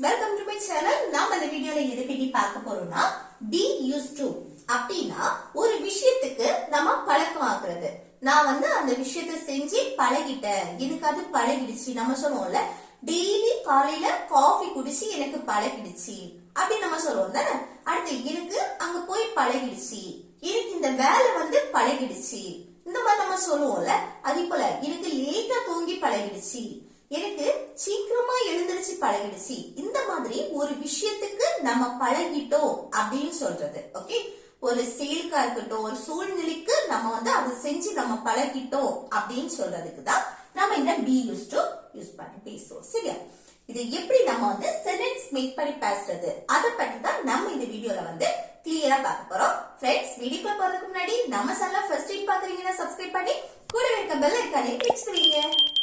welcome to my channel. நாம இந்த வீடியோல எதை பத்தி பார்க்க போறோம்னா be used to அப்படினா ஒரு விஷயத்துக்கு நம்ம பழக்கம் ஆக்குறது. நான் அந்த விஷயத்தை செஞ்சு பழகிட்டேன், எனக்கு அது பழகிடுச்சு. நம்ம சொல்லுவோம்ல டெய்லி காலையில காஃபி குடிச்சு எனக்கு பழகிடுச்சு அப்படி நம்ம சொல்லுவோம் தானே. அடுத்து எனக்கு அங்க போய் பழகிடுச்சு, எனக்கு இந்த வேலை பழகிடுச்சு, இந்த மாதிரி நம்ம சொல்லுவோம்ல. அதே போல எனக்கு லேட்டா தூங்கி பழகிடுச்சு, எனக்கு சீக்கிரமா எழுந்திருச்சு பழகிடுச்சு. இந்த மாதிரி ஒரு விஷயத்துக்கு நம்ம பழகிட்டோம் அப்படின்னு சொல்றது. ஓகே, ஒரு செயலுக்கா இருக்கட்டும், ஒரு சூழ்நிலைக்கு நம்ம அதை செஞ்சு நம்ம பழகிட்டோம் அப்படின்னு சொல்றதுக்கு தான் நம்ம இந்த be used to யூஸ் பண்ணி பேசுவோம். சரியா? இது எப்படி நம்ம சென்டென்ஸ் மேக் பண்ணி பேசுறது அதை பத்தி தான் நம்ம இந்த வீடியோல கிளியரா பார்க்க போறோம். ஃப்ரெண்ட்ஸ், வீடியோக்குள்ள போறதுக்கு முன்னாடி நம்ம சேனலை ஃபர்ஸ்ட் டைம் பாக்குறீங்கன்னா சப்ஸ்கிரைப் பண்ணி கூட இருக்க பெல் ஐகானை கிளிக் பண்ணுங்க.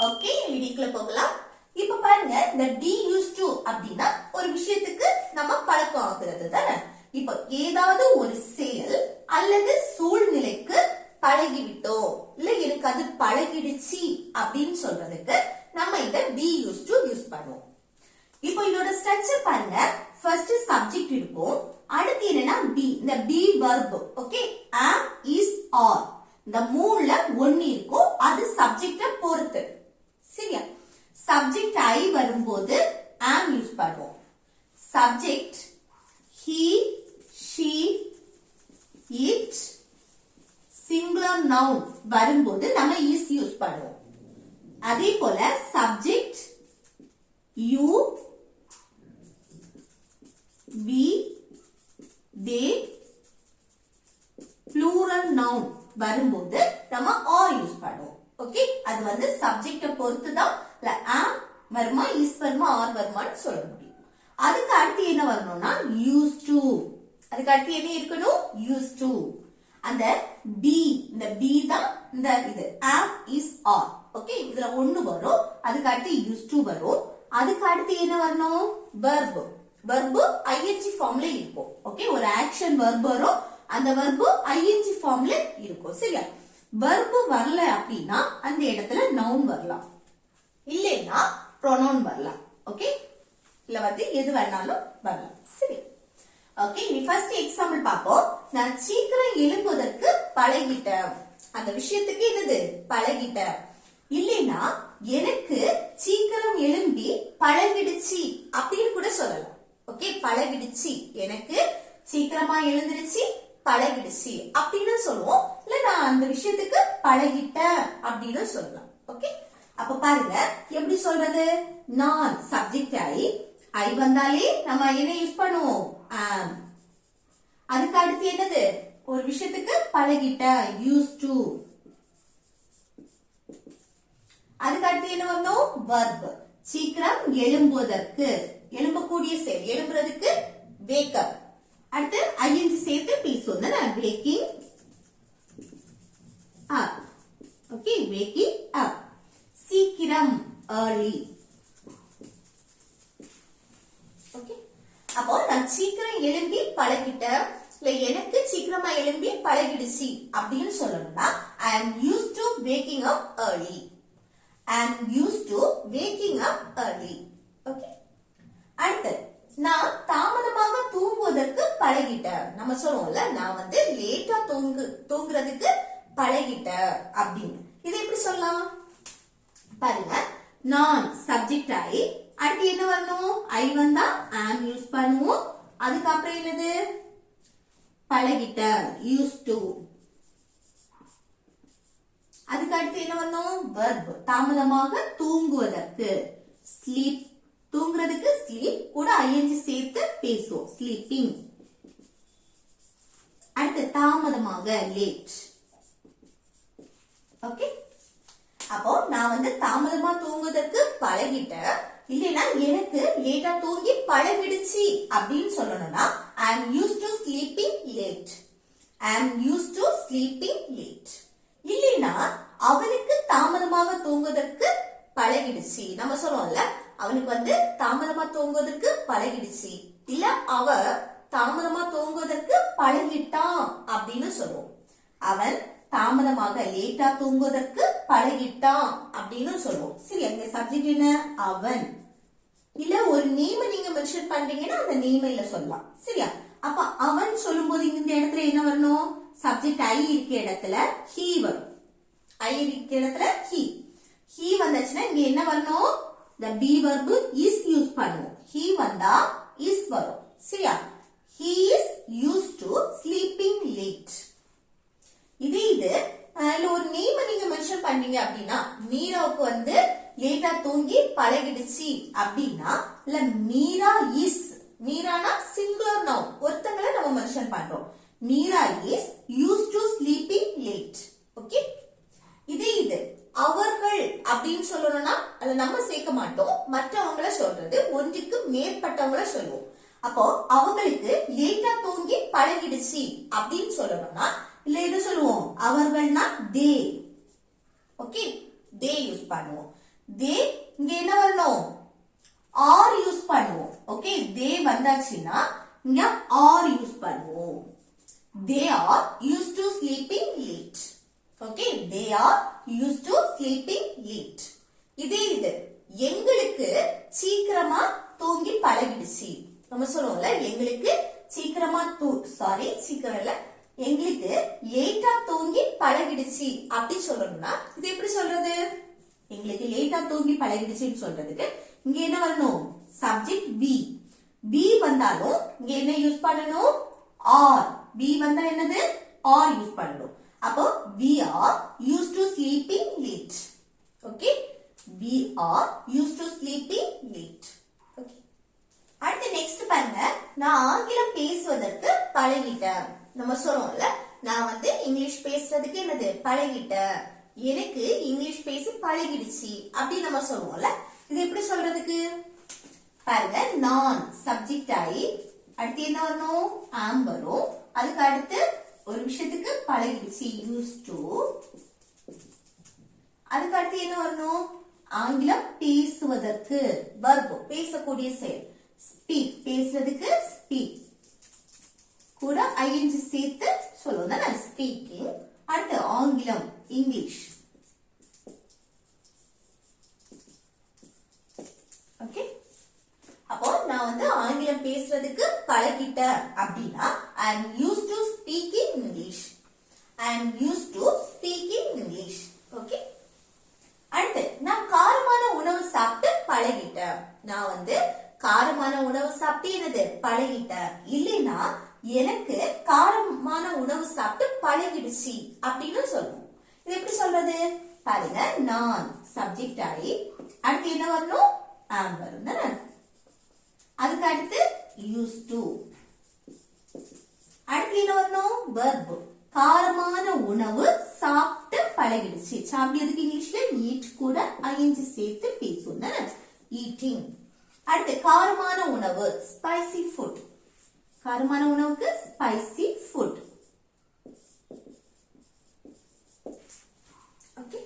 ஓகே, வீடியோக்குள்ள போகலாம். இப்ப பாருங்க, இந்த be used to அப்படின்னா ஒரு விஷயத்துக்கு நம்ம பழக்கம் ஆக்குறது தானே. இப்ப ஏதாவது ஒரு செயல் அல்லது சூழ்நிலைக்கு பழகிவிட்டோம், இல்ல எனக்கு அது பழகிடுச்சு அப்படின்னு சொல்றதுக்கு நம்ம இந்த be used to யூஸ் பண்ணுவோம். இப்போ இதோட ஸ்ட்ரக்சர் பாருங்க. ஃபர்ஸ்ட் சப்ஜெக்ட் இருக்கும், அடுத்து என்னன்னா be, இந்த be verb. Okay, am, is, are இந்த மூணுல ஒன்னு இருக்கும், அது சப்ஜெக்ட பொறுத்து. சரியா? சப்ஜெக்ட் ஐ வரும்போது am யூஸ் பண்ணுவோம். Subject he, she, it, singular noun வரும்போது நம்ம is யூஸ் பண்ணுவோம். அதே போல subject you, we, they, plural noun வரும்போது நம்ம are யூஸ் பண்ணுவோம். ஓகே, அது சப்ஜெக்ட பொறுத்து தான் am வருமா, is வருமா, are வருமான்னு சொல்ல முடியும். அதுக்கு அடுத்து என்ன வரணும்னா used to. அதுக்கு அடுத்து என்ன இருக்கணும்? used to. அந்த be, இந்த be தான் இந்த இது am, is, are. ஓகே, இதுல ஒன்னு வரும், அதுக்கு அடுத்து used to வரும். அதுக்கு அடுத்து என்ன வரணும்? verb. verb ing ஃபார்ம்ல இருக்கும். ஓகே, ஒரு ஆக்ஷன் verb வரும், அந்த verb ing ஃபார்ம்ல இருக்கும். சரியா? verb வரல அப்படின்னா அந்த இடத்துல noun வரலாம், இல்லைன்னா pronoun வரலாம். ஓகே, இல்ல எது வேணாலும் வரலாம். சரி, ஓகே, இனி ஃபர்ஸ்ட் எக்ஸாம்பிள் பாப்போம். நான் சீக்கிரம் எழும்புவதற்கு பழகிட்டேன், அந்த விஷயத்துக்கு என்னது பழகிட்டேன். இல்லைன்னா எனக்கு சீக்கிரம் எழும்பி பழகிடுச்சு அப்படின்னு கூட சொல்லலாம். ஓகே, பழகிடுச்சு, எனக்கு சீக்கிரமா எழுந்திருச்சு பழகிடுச்சு அப்படின்னு சொல்லுவோம். இல்ல நான் அந்த விஷயத்துக்கு பழகிட்டேன் அப்படின்னு சொல்லலாம். ஓகே, அப்ப பாருங்க எப்படி சொல்றது. நான் சப்ஜெக்ட் ஐ வந்தாலே நம்ம என்ன யூஸ் பண்ணுவோம்? am. அதுக்கு அடுத்து என்னது? ஒரு விஷயத்துக்கு பழகிட்டேன், used to. அதுக்கு அடுத்து என்ன வந்தோம்? verb. சீக்கிரம் எழும்புவதற்கு, எழும்பக்கூடிய செயல், எழும்புறதுக்கு wake up. அடுத்து ing சேர்த்து பேசுவோம் தானே, waking up. Okay, waking up. சீக்கிரம் early. ஓகே, அப்போ நான் சீக்கிரம் எழும்பி பழகிட்டேன், இல்ல எனக்கு சீக்கிரமா எழும்பி பழகிடுச்சு அப்படின்னு சொல்லணும்னா I am used to waking up early. I am used to waking up early. Okay, அடுத்து நான் தாமதமாக தூங்குவதற்கு பழகிட்டேன். நம்ம சொல்லுவோம்ல, நான் லேட்டா தூங்குறதுக்கு பழகிட்டேன் அப்படின்னு. இதை எப்படி சொல்லலாம் பாருங்க. நான் சப்ஜெக்ட் ஐ, அடுத்து என்ன வரணும்? ஐ வந்தா am யூஸ் பண்ணுவோம். அதுக்கப்புறம் என்னது? பழகிட்டேன், used to. அதுக்கு அடுத்து என்ன வரணும்? verb. தாமதமாக தூங்குவதற்கு sleep. தூங்குறதுக்கு sleep கூட ing சேர்த்து பேசுவோம், sleeping. அடுத்து தாமதமாக late. ஓகே, அப்போ நான் தாமதமா தூங்குவதற்கு பழகிட்டேன், இல்லைன்னா எனக்கு லேட்டா தூங்கி பழகிடுச்சு அப்படின்னு சொல்லணும்னா I am used to sleeping late. I am used to sleeping late. இல்லைன்னா அவனுக்கு தாமதமாக தூங்குவதற்கு பழகிடுச்சு. நம்ம சொல்லுவோம்ல, அவனுக்கு தாமதமா தூங்குவதற்கு பழகிடுச்சு, இல்ல அவ தாமதமா தூங்குவதற்கு பழகிட்டான் அப்படின்னு சொல்லுவோம். அவன் தாமதமாக லேட்டா தூங்குவதற்கு பழகிட்டான் அப்படின்னு சொல்லுவோம். சரி, அங்க சப்ஜெக்ட் என்ன? அவன். இல்ல ஒரு நேம் நீங்க பண்றீங்கன்னா அந்த நேமையில சொல்லலாம். சரியா? அப்ப அவன் சொல்லும்போது இந்த இடத்துல என்ன வரணும்? சப்ஜெக்ட் ஐ இருக்க இடத்துல he வரும். ஐ இருக்க இடத்துல he வந்துச்சுன்னா இங்க என்ன வரணும்? the be verb is use பண்ணுவோம். he வந்தா is வரும். சரியா? he is used to sleeping late. இது ஒரு நேம் நீங்க மென்ஷன் பண்ணீங்க அப்படின்னா மீராவுக்கு வந்து லேட்டா தூங்கி பழகிடுச்சு அப்படின்னா இல்ல மீரா இஸ், மீரானா சிங்குலர் நவுன், ஒருத்தங்களை நம்ம மென்ஷன் பண்றோம். Meera is used to sleeping late. Okay, இது அவர்கள் அப்படின்னு சொல்லணும்னா அதுல நம்ம சேர்க்க மாட்டோம், மற்றவங்கள சொல்றது, ஒன்றுக்கு மேற்பட்டவங்கள சொல்லுவோம். அப்போ அவங்களுக்கு லேட்டா தூங்கி பழகிடுச்சு அப்படின்னு சொல்லணும்னா இல்ல எது சொல்லுவோம்? அவர்கள்னா தே. ஓகே, தே யூஸ் பண்ணுவோம். தே இங்க என்ன வரணும்? ஆர் யூஸ் பண்ணுவோம். ஓகே, தே வந்தாச்சுன்னா இங்க ஆர் யூஸ் பண்ணுவோம். they are used to sleeping late. Okay, they are used to sleeping late. இது எங்களுக்கு சீக்கிரமா தூங்கி பழகிடுச்சு. நம்ம சொல்லுவோம்ல எங்களுக்கு சீக்கிரமா சீக்கிரம் இல்ல, எங்களுக்கு லேட்டா தூங்கி பழகிடுச்சு அப்படி சொல்லணும்னா இது எப்படி சொல்றது? எங்களுக்கு லேட்டா தூங்கி பழகிடுச்சுன்னு சொல்றதுக்கு இங்க என்ன வரணும்? Subject B. பி வந்தாலும் இங்க என்ன யூஸ் பண்ணணும்? ஆர். பி வந்தா என்னது? ஆர் யூஸ் பண்ணணும். அப்போ we are used to sleeping late. Okay, we are used to sleeping late. Okay, அடுத்து நெக்ஸ்ட் பாருங்க. நான் ஆங்கிலம் பேசுவதற்கு பழகிட்டேன். நம்ம சொல்லுவோம்ல நான் வந்து இங்கிலீஷ் பேசுறதுக்கு என்னது? பழகிட்டேன், எனக்கு இங்கிலீஷ் பேசி பழகிடுச்சு அப்படி நம்ம சொல்லுவோம்ல. இது எப்படி சொல்றதுக்கு? பாருங்க, நான் சப்ஜெக்ட் ஆகி அடுத்து என்ன வரணும்? ஆம் வரும். அதுக்கு அடுத்து ஒரு விஷயத்துக்கு பழகிடுச்சு யூஸ் டு. அதுக்கு அடுத்து என்ன வரணும்? ஆங்கிலம் பேசுவதற்கு வர்பு, பேசக்கூடிய செயல். ஸ்பீக், பேசுறதுக்கு ஸ்பீக் கூட ஐஎன்ஜி சேர்த்து சொல்லுவோம் தானே? ஸ்பீக்கிங். அடுத்து ஆங்கிலம் இங்கிலீஷ். ஓகே, அப்போ நான் வந்து ஆங்கிலம் பேசுறதுக்கு பழகிட்டேன் அப்படின்னா I am used to speaking English. I am used to speaking English. Okay, அடுத்து நான் காரமான உணவு சாப்பிட்டு பழகிட்டேன். நான் வந்து காரமான உணவு சாப்பிட்டு என்னது? பழகிட்டேன். இல்லைன்னா எனக்கு காரமான உணவு சாப்பிட்டு பழகிடுச்சு அப்படின்னு சொல்லுவோம். இது எப்படி சொல்றது? பாருங்க, நான் சப்ஜெக்ட் ஆகி அடுத்து என்ன வரணும்? ஆம் வரும் தானே? அதுக்கு அடுத்து யூஸ் டு. அடுத்து என்ன வரணும்? வெர்ப். காரமான உணவு சாப்பிட்டு பழகிடுச்சு. சாப்பிட்டதுக்கு இங்கிலீஷ்ல ஈட் கூட ஐஎன்ஜி சேர்த்து பேசுவோம் தானே? ஈட்டிங். அடுத்து காரமான உணவு ஸ்பைசி ஃபுட். காரமான உணவுக்கு ஸ்பைசி ஃபுட். ஓகே,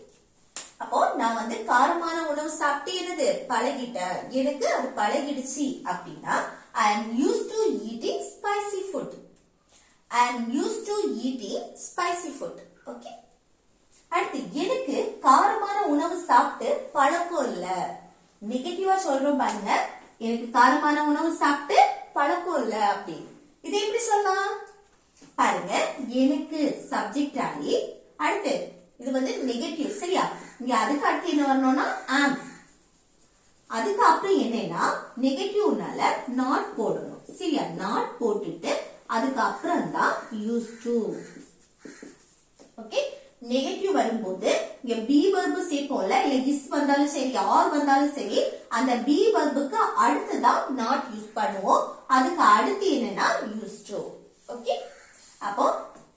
அப்போ நான் வந்து காரமான உணவு சாப்பிட்டு என்னது? பழகிட்டேன், எனக்கு அது பழகிடுச்சு அப்படின்னா I am used to eating spicy food. I am used to eating spicy food. Okay, அடுத்து எனக்கு காரமான உணவு சாப்பிட்டு பழக்கம் இல்ல. நெகட்டிவா சொல்றோம் பாருங்க, எனக்கு காரமான உணவு சாப்பிட்டு பழக்கம் இல்ல அப்படின்னு. இது எப்படி சொல்லலாம்? பாருங்க, எனக்கு சப்ஜெக்ட் ஆகி அடுத்து இது வந்து நெகட்டிவ். சரியா? இங்க அதுக்கு அடுத்து என்ன வரணும்னா ஆம். அதுக்கு அப்புறம் என்னன்னா நெகட்டிவ்னால நாட் போடணும். சரியா? நாட் போட்டுட்டு அதுக்கு அப்புறம் தான் யூஸ் டு. ஓகே, நெகட்டிவ் வரும்போது இங்க பி வெர்ப் சேர்ப்போம்ல, இல்ல இஸ் வந்தாலும் சரி ஆர் வந்தாலும் சரி அந்த பி வெர்புக்கு அடுத்துதான் நாட் யூஸ் பண்ணுவோம். அதுக்கு அடுத்து என்னன்னா யூஸ் டு. ஓகே, அப்போ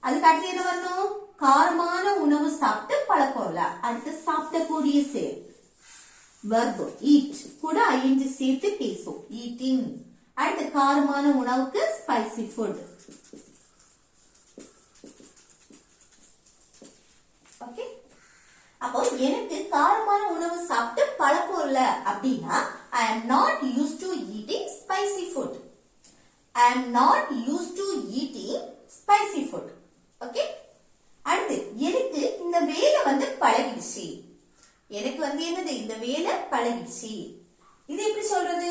அதுக்கு அடுத்து என்ன வரணும்? காரமான உணவு சாப்பிட்டு பழக்கம் இல்ல, அடுத்து சாப்பிடக்கூடிய செயல் வெர்ப் ஈட் கூட ஐஎன்ஜி சேர்த்து பேசும். ஈட்டிங். அடுத்து காரமான உணவுக்கு ஸ்பைசி ஃபுட். ஓகே, அப்போ எனக்கு காரமான உணவு சாப்பிட்டு பழக்கம் இல்ல அப்படின்னா I am not used to eating spicy food. I am not used to eating spicy food. Okay, அடுத்து எனக்கு இந்த வேலை வந்து பழகிடுச்சு. எனக்கு வந்து என்னது? இந்த வேலை பழகிடுச்சு. இது எப்படி சொல்றது?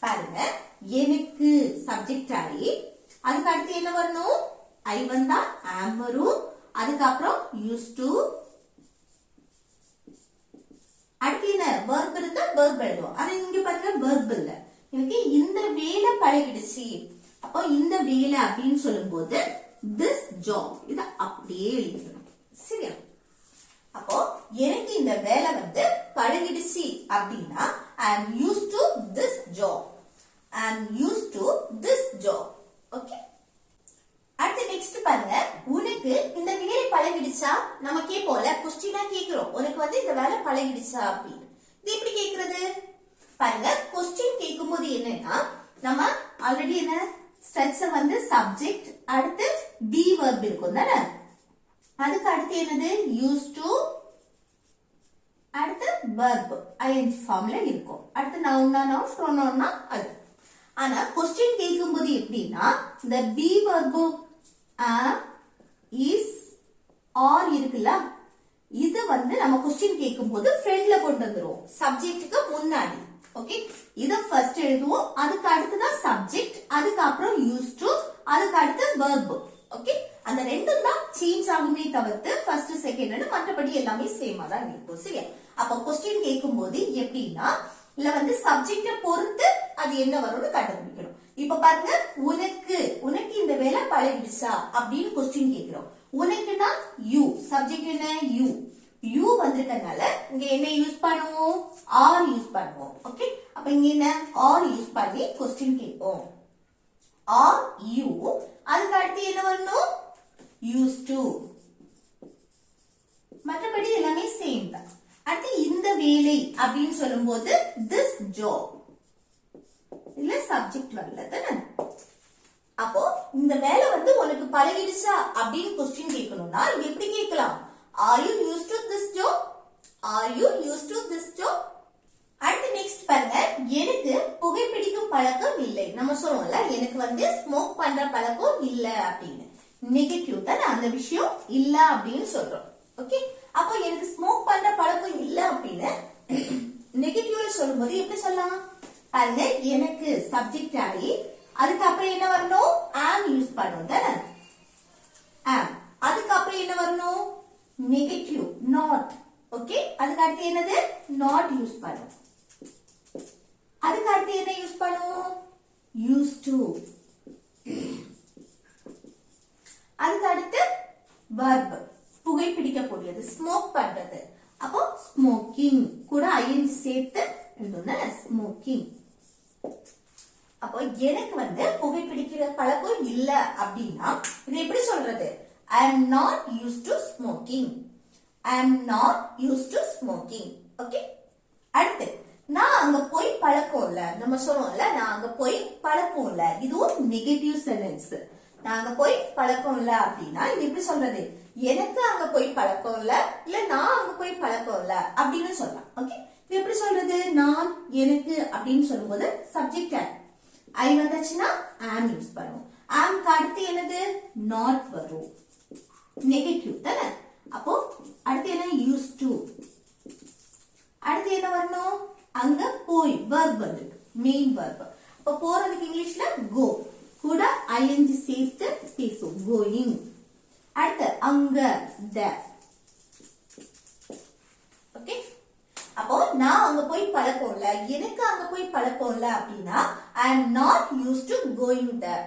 பாருங்க, எனக்கு சப்ஜெக்ட் ஆகி அதுக்கு அடுத்து என்ன வரணும் ஐ வந்தா am வரும் அதுக்கப்புறம் used to அடுத்து என்ன verb இருந்தா verb எழுதுவோம் ஆனா இங்க பாருங்க verb இல்ல எனக்கு இந்த வேலை பழகிடுச்சு அப்போ இந்த வேலை அப்படின்னு சொல்லும்போது this job இத அப்படியே எழுதணும் சரியா அப்போ எனக்கு இந்த வேலை வந்து பழகிடுச்சு அப்படின்னா I am used to this job I am used to this job okay அடுத்து நெக்ஸ்ட் பாருங்க உனக்கு இந்த வேலை பழகிடுச்சா நம்ம கேப்போம்ல क्वेश्चनா கேக்குறோம் உனக்கு வந்து இந்த வேலை பழகிடுச்சா அப்படி இது எப்படி கேக்குறது பாருங்க क्वेश्चन கேக்கும்போது என்னன்னா நம்ம ஆல்ரெடி என்ன ஸ்ட்ரக்சர் வந்து சப்ஜெக்ட் அடுத்து be verb இருக்கும் தானே அதுக்கு அடுத்து என்னது used to அடுத்து verb ing ஃபார்ம்ல இருக்கும் அடுத்து noun pronoun அது ஆனா क्वेश्चन கேக்கும்போது எப்படின்னா இந்த be verb am is or இருக்குல்ல இது வந்து நம்ம क्वेश्चन கேக்கும்போது ஃப்ரண்ட்ல கொண்டு வந்துருவோம் சப்ஜெக்ட்டுக்கு முன்னாடி ஓகே இத ஃபர்ஸ்ட் எழுதுவோம் அதுக்கு அடுத்து தான் சப்ஜெக்ட் அதுக்கு அப்புறம் used to அதுக்கு அடுத்து verb ஓகே அந்த ரெண்டும் தான் சேஞ்ச் ஆகுமே தவிர்த்து ஃபர்ஸ்ட் செகண்ட் மற்றபடி எல்லாமே சேமா தான் இருக்கும் சரியா அப்ப क्वेश्चन கேக்கும்போது எப்படின்னா இல்ல வந்து சப்ஜெக்ட பொறுத்து அது என்ன வரும்னு கண்டுபிடிக்கணும் இப்ப பாருங்க உனக்கு இந்த வேலை பழகிடுச்சா அப்படின்னு क्वेश्चन கேக்குறோம் உனக்குனா you சப்ஜெக்ட் என்ன you வந்திருக்கனால இங்க என்ன யூஸ் பண்ணுவோம் are யூஸ் பண்ணுவோம் ஓகே அப்ப இங்க என்ன are யூஸ் பண்ணி क्वेश्चन கேட்போம் are you அதுக்கு அடுத்து என்ன வரணும் used to மற்றபடி எல்லாமே சேம் தான் அடுத்து இந்த வேலை அப்படின்னு சொல்லும்போது this job இல்ல சப்ஜெக்ட் வரல தானே அப்போ இந்த வேலை வந்து உனக்கு பழகிடுச்சா அப்படின்னு क्वेश्चन கேட்கணும்னா எப்படி கேட்கலாம் are you used to this job are you used to this job அடுத்து நெக்ஸ்ட் பாருங்க எனக்கு புகைப்பிடிக்கும் பழக்கம் இல்லை நம்ம சொல்லுவோம்ல எனக்கு வந்து ஸ்மோக் பண்ற பழக்கம் இல்ல அப்படின்னு நெகட்டிவ் தானே அந்த விஷயம் இல்ல அப்படின்னு சொல்றோம் ஓகே அப்போ எனக்கு ஸ்மோக் பண்ற பழக்கம் இல்ல அப்படின்னு நெகட்டிவ்ல சொல்லும்போது எப்படி சொல்லலாம் பாருங்க எனக்கு சப்ஜெக்ட் ஆகி அதுக்கு அப்புறம் என்ன வரணும் am யூஸ் பண்ணுவோம் தானே am அதுக்கு அப்புறம் என்ன வரணும் நெகட்டிவ் not ஓகே அதுக்கு அடுத்து என்னது not யூஸ் பண்ணுவோம் அதுக்கு அடுத்து என்ன யூஸ் பண்ணுவோம் used to அதுக்கு அடுத்து verb புகைப்பிடிக்கக்கூடியது ஸ்மோக் பண்றது அப்போ ஸ்மோக்கிங் கூட ing சேர்த்து எழுதுனா ஸ்மோக்கிங் அப்போ எனக்கு வந்து புகைப்பிடிக்கிற பழக்கம் இல்ல அப்படின்னா இது எப்படி சொல்றது I am not used to smoking I am not used to smoking okay அடுத்து நான் அங்க போய் பழக்கம் இல்ல நம்ம சொல்லுவோம்ல நான் அங்க போய் பழக்கம் இல்ல இதுவும் நெகட்டிவ் சென்டென்ஸ் நான் அங்க போய் பழக்கம் இல்ல அப்படின்னா இது எப்படி சொல்றது எனக்கு அங்க போய் பழக்கம் இல்ல நான் அங்க போய் பழக்கம் இல்ல அப்படின்னு சொல்லலாம் ஓகே இது எப்படி சொல்றது நான் எனக்கு அப்படின்னு சொல்லும்போது சப்ஜெக்ட் ஐ வந்தாச்சுன்னா am யூஸ் பண்ணுவோம் am க்கு அடுத்து என்னது not வரும் நெகட்டிவ் தானே அப்போ அடுத்து என்ன used to அடுத்து என்ன வரணும் அங்க போய் verb வந்துருக்கு மெயின் verb அப்ப போறதுக்கு இங்கிலீஷ்ல go கூட ing சேர்த்து பேசுவோம் going அடுத்து அங்க there ஓகே அப்போ நான் அங்க போய் பழக்கம் இல்ல எனக்கு அங்க போய் பழக்கம் இல்ல அப்படின்னா I am not used to going there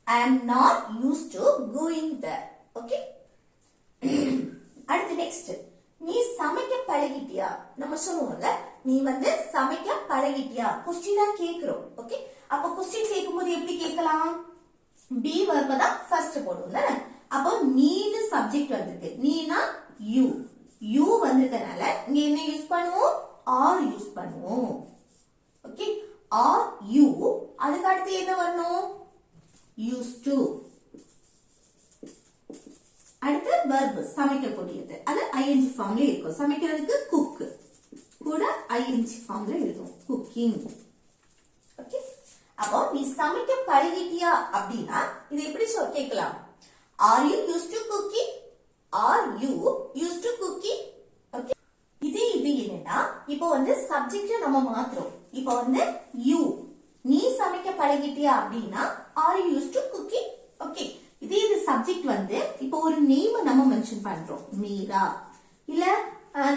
I am not used to going there okay அடுத்து நெக்ஸ்ட் நீ சமைக்க பழகிட்டியா நம்ம சொல்லுவோம்ல நீ வந்து சமைக்க பழகிட்டியா क्वेश्चनா கேக்குறோம் ஓகே அப்ப क्वेश्चन கேக்கும்போது எப்படி கேட்கலாம் be verb தான் ஃபர்ஸ்ட் போடுவோம் தானே அப்போ நீன்னு சப்ஜெக்ட் வந்திருக்கு நீனா you வந்திருக்கனால இங்க என்ன யூஸ் பண்ணுவோம் are யூஸ் பண்ணுவோம் ஓகே are you அதுக்கு அடுத்து என்ன வரணும் used to அடுத்து verb சமைக்கக்கூடியது அது ing ஃபார்ம்ல இருக்கும் சமைக்கிறதுக்கு cook கூட ing ஃபார்ம்ல இருக்கும் cooking ஓகே அப்போ நீ சமைக்க பழகிட்டியா அப்படினா இது எப்படி கேட்கலாம் are you used to cooking are you used to cooking okay இது என்னன்னா இப்போ வந்து சப்ஜெக்ட் நம்ம மாத்துறோம் இப்போ வந்து you நீ சமைக்க பழகிட்டியா அப்படின்னா are you used to cooking? Okay, இதே இது சப்ஜெக்ட் வந்து இப்போ ஒரு நேம் நம்ம மென்ஷன் பண்றோம், மீரா. இல்ல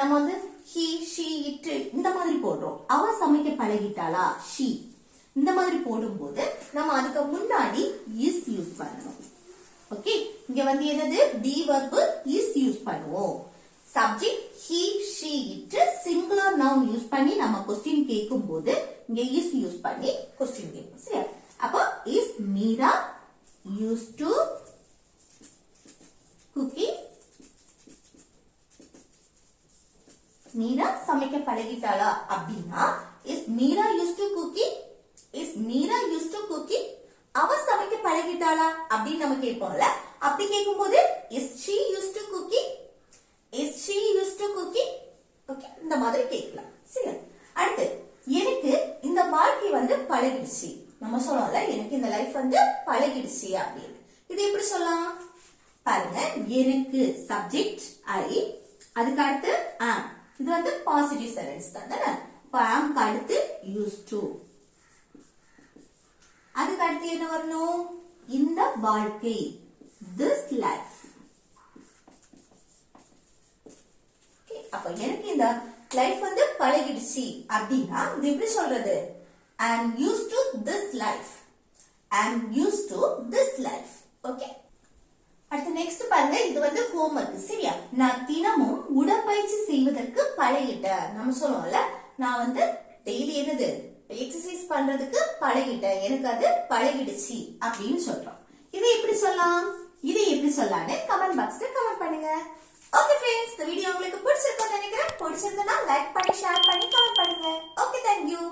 நம்ம வந்து he, she, it இந்த மாதிரி போடுறோம். அவ சமைக்க பழகிட்டாளா, she. இந்த மாதிரி போடும்போது நம்ம அதுக்கு முன்னாடி is யூஸ் பண்ணணும். ஓகே, இங்க வந்து என்னது be verb is யூஸ் பண்ணுவோம். Subject he, she, it singular noun use பண்ணி நம்ம கொஸ்டின் கேட்கும்போது இங்க is யூஸ் பண்ணி கொஸ்டின் கேட்போம். சரியா? அப்போ is Meera used to cooking? Meera சமைக்க பழகிட்டாளா அப்படின்னா is Meera used to cooking? is Meera used to cooking? அவ சமைக்க பழகிட்டாளா அப்படின்னு நம்ம கேட்போம்ல. அப்படி கேட்கும்போது is she used to cooking? is she used to cooking? Okay, இந்த மாதிரி கேட்கலாம். சரி, அடுத்து எனக்கு இந்த வாழ்க்கை வந்து பழகிடுச்சு. நம்ம சொல்லல எனக்கு இந்த லைஃப் வந்து பழகிடுச்சு அப்படின்னு. இது எப்படி சொல்லலாம் பாருங்க. எனக்கு சப்ஜெக்ட் ஐ, அதுக்கு அடுத்து am. இது வந்து பாசிட்டிவ் சென்டென்ஸ் தானே. இப்போ am க்கு அடுத்து used to, அதுக்கு அடுத்து என்ன வரணும், இந்த வாழ்க்கை, this life. அப்ப எனக்கு இந்த லைஃப் வந்து பழகிடுச்சு அப்படின்னா இது எப்படி சொல்றது, I am used to this life. I am used to this life. Okay, அடுத்து நெக்ஸ்ட் பாருங்க. இது வந்து ஹோம்வொர்க். சரியா? நான் தினமும் உடற்பயிற்சி செய்வதற்கு பழகிட்டேன். நம்ம சொல்லுவோம்ல, நான் வந்து டெய்லி என்னது எக்ஸசைஸ் பண்றதுக்கு பழகிட்டேன், எனக்கு அது பழகிடுச்சு அப்படின்னு சொல்றோம். இதை எப்படி சொல்லலாம், இதை எப்படி சொல்லலாம்னு கமெண்ட் பாக்ஸ்ல கமெண்ட் பண்ணுங்க. ஓகே ஃப்ரெண்ட்ஸ், இந்த வீடியோ உங்களுக்கு பிடிச்சிருக்கும்னு நினைக்கிறேன். பிடிச்சிருந்தா லைக் பண்ணி, ஷேர் பண்ணி, கமெண்ட் பண்ணுங்க. Okay, thank you.